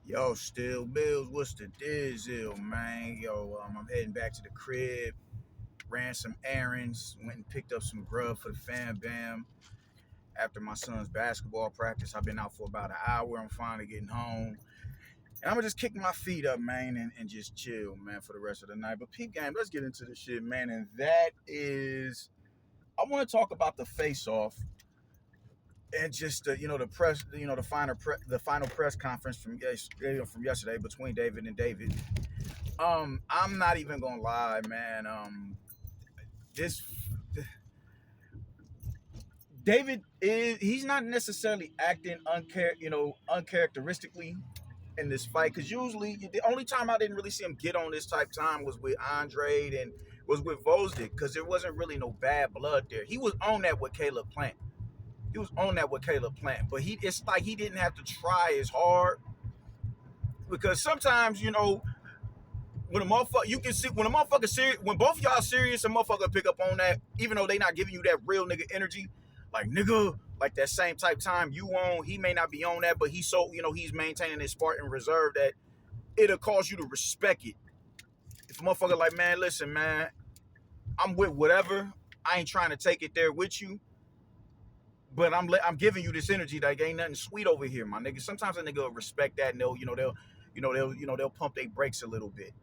Yo, still Bills, what's the deal, man? Yo, I'm heading back to the crib, ran some errands, went and picked up some grub for the fam bam. After my son's basketball practice, I've been out for about an hour. I'm finally getting home. And I'm gonna just kick my feet up, man, and just chill, man, for the rest of the night. But peep game, let's get into the shit, man. And that is, I want to talk about the face-off and just the press, the final press conference from yesterday between David and David. I'm not even gonna lie, man. This David he's not necessarily acting uncharacteristically in this fight because usually the only time I didn't really see him get on this type time was with Andre and was with Vosdick because there wasn't really no bad blood there. He was on that with Caleb Plant. But it's like he didn't have to try as hard because sometimes when a motherfucker, you can see when a motherfucker serious, when both y'all serious, a motherfucker pick up on that, even though they not giving you that real nigga energy, like nigga, like that same type time you on, he may not be on that, but he's so he's maintaining his Spartan reserve that it'll cause you to respect it. If a motherfucker like, man, listen, man, I'm with whatever, I ain't trying to take it there with you, but I'm giving you this energy like ain't nothing sweet over here, my nigga. Sometimes a nigga will respect that and they'll pump their brakes a little bit.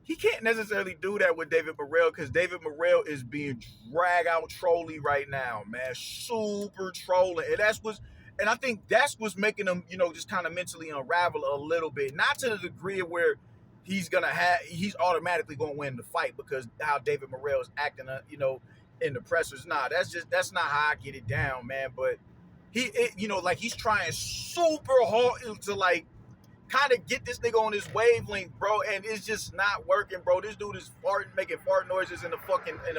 He can't necessarily do that with David Morrell because David Morrell is being drag out trolly right now, man. Super trolling. And I think that's what's making him, just kind of mentally unravel a little bit. Not to the degree of where he's automatically gonna win the fight because how David Morrell is acting, in the pressers. Nah, that's not how I get it down, man. But like he's trying super hard to like kind of get this nigga on his wavelength, bro, and it's just not working, bro. This dude is making fart noises in the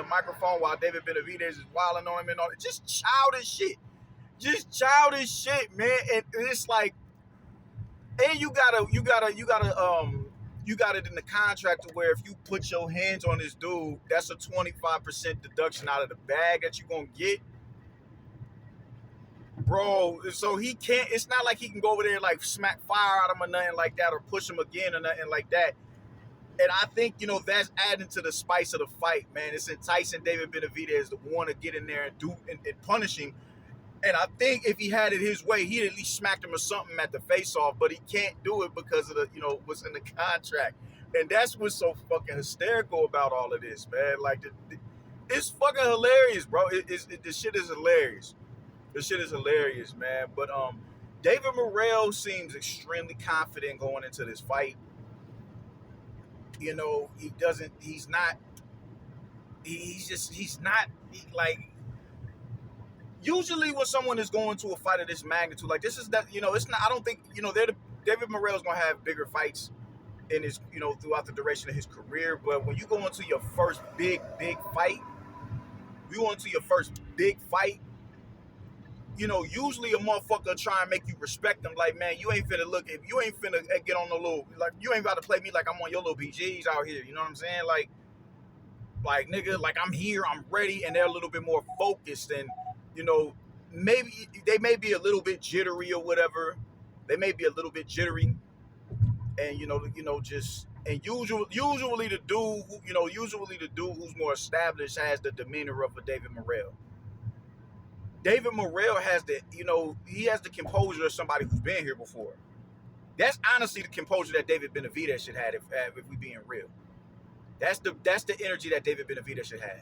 microphone while David Benavidez is wilding on him and all that. Just childish shit, man. And it's like, and you got it in the contract to where if you put your hands on this dude, that's a 25% deduction out of the bag that you're gonna get. Bro, so he can't, it's not like he can go over there and like smack fire out of him or nothing like that or push him again or nothing like that. And I think, that's adding to the spice of the fight, man. It's enticing David Benavidez to want to get in there and punish him. And I think if he had it his way, he'd at least smacked him or something at the face-off, but he can't do it because of what's in the contract. And that's what's so fucking hysterical about all of this, man. Like, it's fucking hilarious, bro. This shit is hilarious. This shit is hilarious, man. But David Morrell seems extremely confident going into this fight. He's not usually when someone is going to a fight of this magnitude, like this is that, it's not, I don't think, David Morrell's going to have bigger fights in his, throughout the duration of his career. But when you go into your first big fight, usually a motherfucker try and make you respect them. Like, man, you ain't finna look, if you ain't finna get on the little, like, you ain't about to play me like I'm on your little BGs out here. You know what I'm saying? Like nigga, like I'm here, I'm ready, and they're a little bit more focused and, maybe they may be a little bit jittery or whatever. They may be a little bit jittery, and usually the dude who's more established has the demeanor of a David Morrell. David Morrell has he has the composure of somebody who's been here before. That's honestly the composure that David Benavidez should have if we being real. That's the energy that David Benavidez should have.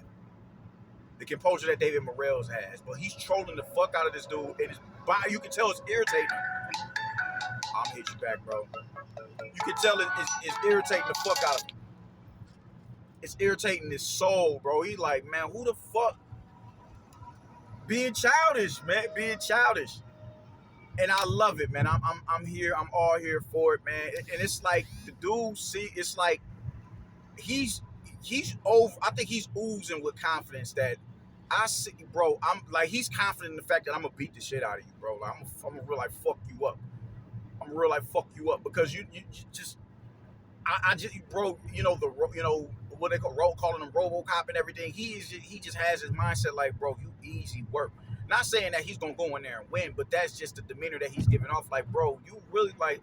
The composure that David Morrell has. But he's trolling the fuck out of this dude, and his body, you can tell it's irritating. I'm gonna hit you back, bro. You can tell it's irritating the fuck out of him. It's irritating his soul, bro. He's like, man, who the fuck? Being childish, man. Being childish. And I love it, man. I'm here. I'm all here for it, man. And it's like the dude, it's like he's over. I think he's oozing with confidence that I see, bro. I'm like, he's confident in the fact that I'm gonna beat the shit out of you, bro. Like, I'm gonna real like fuck you up. I'm real like fuck you up because you just, I just, bro. What they calling him RoboCop and everything. He just has his mindset like, bro, you easy work. Not saying that he's gonna go in there and win, but that's just the demeanor that he's giving off. Like, bro, you really like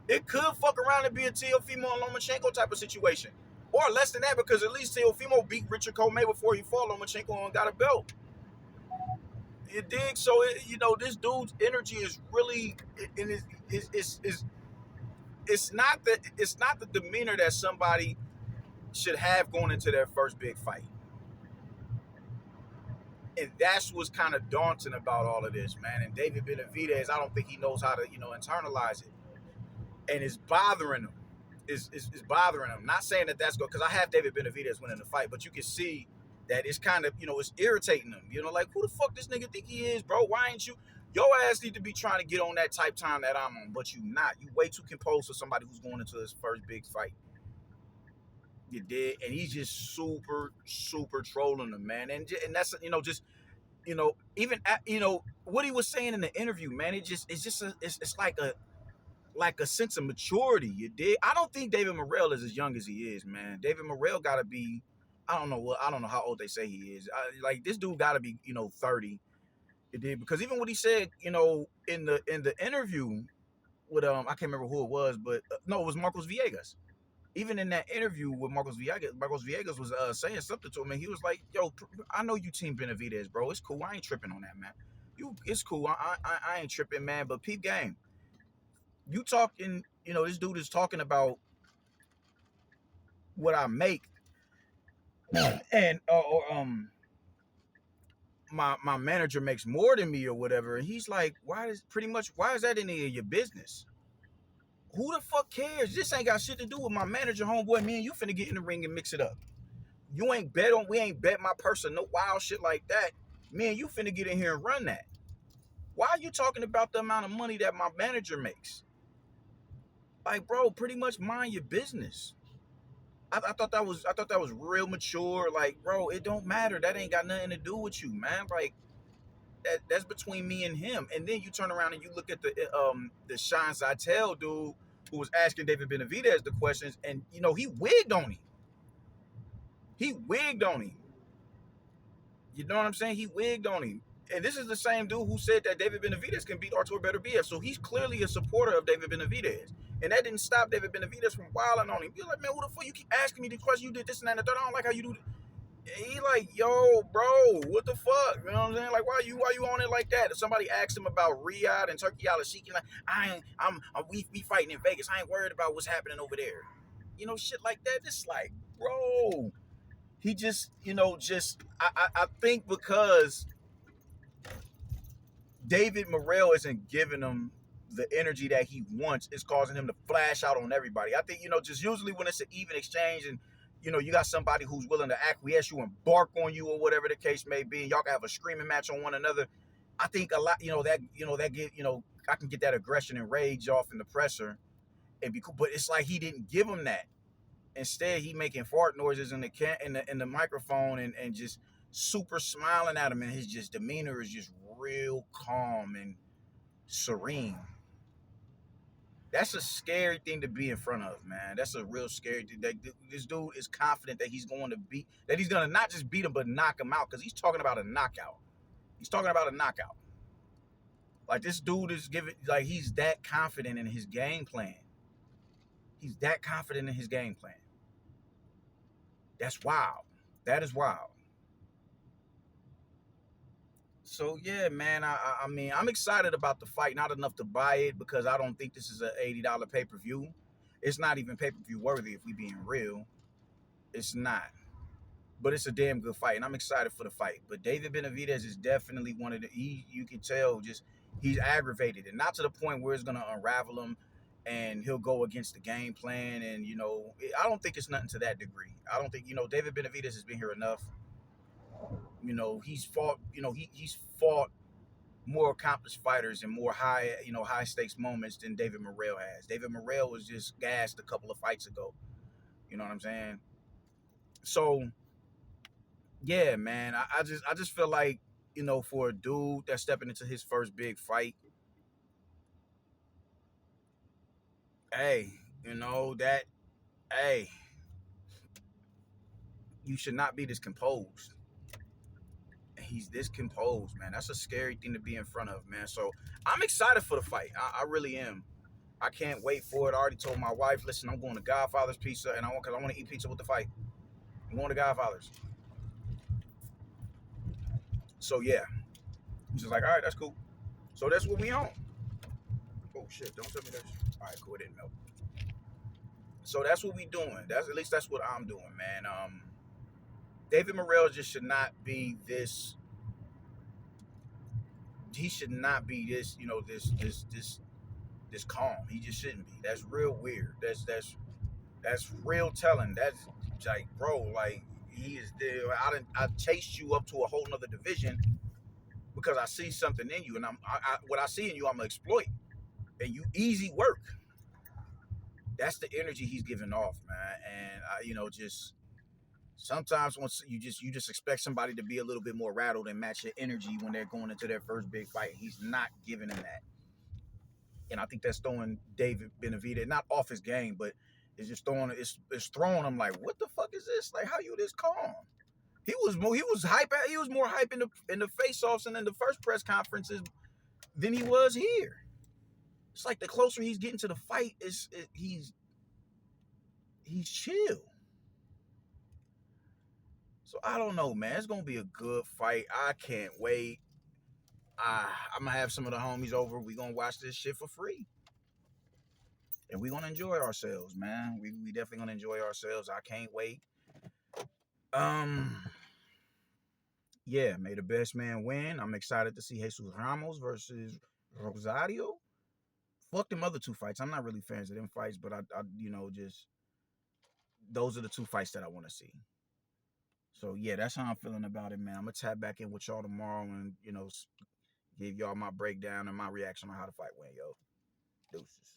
It could fuck around and be a Teofimo and Lomachenko type of situation. Or less than that, because at least Teofimo beat Richard Coleman before he fought Lomachenko and got a belt. You dig? So, this dude's energy is really, and it's not the demeanor that somebody should have going into their first big fight. And that's what's kind of daunting about all of this, man. And David Benavidez, I don't think he knows how to, internalize it. And it's bothering him. It's bothering him. Not saying that that's good, because I have David Benavidez winning the fight, but you can see that it's kind of, it's irritating him. Like, who the fuck this nigga think he is, bro? Why ain't you? Your ass need to be trying to get on that type time that I'm on, but you not. You way too composed for somebody who's going into his first big fight. You did, and he's just super, super trolling him, man. And that's, just, even at, what he was saying in the interview, man. It's like a sense of maturity. You did. I don't think David Morrell is as young as he is, man. David Morrell got to be, I don't know how old they say he is. Like, this dude got to be, 30. It did, because even what he said, in the interview with I can't remember who it was, but no, it was Marcos Villegas. Even in that interview with Marcos Villegas was saying something to him, and he was like, "Yo, I know you Team Benavidez, bro. It's cool. I ain't tripping on that, man. It's cool. I ain't tripping, man. But peep game, you talking, this dude is talking about what I make, and my manager makes more than me or whatever, and he's like, why is that any of your business? Who the fuck cares? This ain't got shit to do with my manager, homeboy. Me and you finna get in the ring and mix it up. We ain't bet my person no wild shit like that. Me and you finna get in here and run that. Why are you talking about the amount of money that my manager makes? Like, bro, pretty much mind your business. I thought that was real mature. Like, bro, it don't matter. That ain't got nothing to do with you, man. Like, that's between me and him. And then you turn around and you look at the Sean Zytel dude who was asking David Benavidez the questions, and he wigged on him. He wigged on him. You know what I'm saying? He wigged on him. And this is the same dude who said that David Benavidez can beat Artur Beterbiev. So he's clearly a supporter of David Benavidez. And that didn't stop David Benavidez from wilding on him. You're like, man, who the fuck you keep asking me the question? You did this and that and the third. I don't like how you do this. He like, yo, bro, what the fuck? You know what I'm saying? Like, why you on it like that? If somebody asked him about Riyadh and Turkey al-Sheikh, like, we fighting in Vegas. I ain't worried about what's happening over there. Shit like that. It's like, bro, he just, I think because David Morrell isn't giving him the energy that he wants, is causing him to flash out on everybody. I think, just usually when it's an even exchange and, you got somebody who's willing to acquiesce you and bark on you or whatever the case may be, and y'all can have a screaming match on one another. I think a lot, that get, I can get that aggression and rage off in the presser, but it's like he didn't give him that. Instead, he making fart noises in the microphone and just super smiling at him, and his just demeanor is just real calm and serene. That's a scary thing to be in front of, man. That's a real scary thing. This dude is confident that he's going to not just beat him, but knock him out, because he's talking about a knockout. He's talking about a knockout. Like, this dude is he's that confident in his game plan. He's that confident in his game plan. That's wild. That is wild. So yeah, man. I mean, I'm excited about the fight. Not enough to buy it, because I don't think this is an $80 pay-per-view. It's not even pay-per-view worthy, if we being real. It's not. But it's a damn good fight, and I'm excited for the fight. But David Benavidez is definitely one of the. You can tell just he's aggravated, and not to the point where it's gonna unravel him, and he'll go against the game plan. And I don't think it's nothing to that degree. I don't think David Benavidez has been here enough. He's fought. He's fought more accomplished fighters and more high stakes moments than David Morrell has. David Morrell was just gassed a couple of fights ago. You know what I'm saying? So yeah, man. I just feel like for a dude that's stepping into his first big fight, hey, that, hey, you should not be this composed. He's this composed, man. That's a scary thing to be in front of, man. So I'm excited for the fight. I really am. I can't wait for it. I already told my wife, listen, I'm going to Godfather's Pizza, and because I want to eat pizza with the fight. I'm going to Godfather's. So yeah, she's like, all right, that's cool. So that's what we on. Oh shit! Don't tell me that. All right, cool. It didn't melt. So that's what we doing. That's at least that's what I'm doing, man. David Morrell just should not be this. He should not be this. You know, this calm. He just shouldn't be. That's real weird. That's real telling. That's like, bro, like he is there. I chased you up to a whole nother division because I see something in you, and what I see in you, I'm gonna exploit. And you easy work. That's the energy he's giving off, man. And just sometimes once you just expect somebody to be a little bit more rattled and match your energy when they're going into their first big fight. He's not giving them that. And I think that's throwing David Benavidez not off his game, but it's just throwing him like, what the fuck is this? Like, how you this calm? He was more hype in the face-offs and in the first press conferences than he was here. It's like the closer he's getting to the fight, he's chill. So I don't know, man. It's gonna be a good fight. I can't wait. I'm gonna have some of the homies over. We gonna watch this shit for free. And we gonna enjoy ourselves, man. We definitely gonna enjoy ourselves. I can't wait. Yeah, may the best man win. I'm excited to see Jesus Ramos versus Rosario. Fuck them other two fights. I'm not really fans of them fights, but I just those are the two fights that I want to see. So yeah, that's how I'm feeling about it, man. I'm gonna tap back in with y'all tomorrow and give y'all my breakdown and my reaction on how the fight went, yo. Deuces.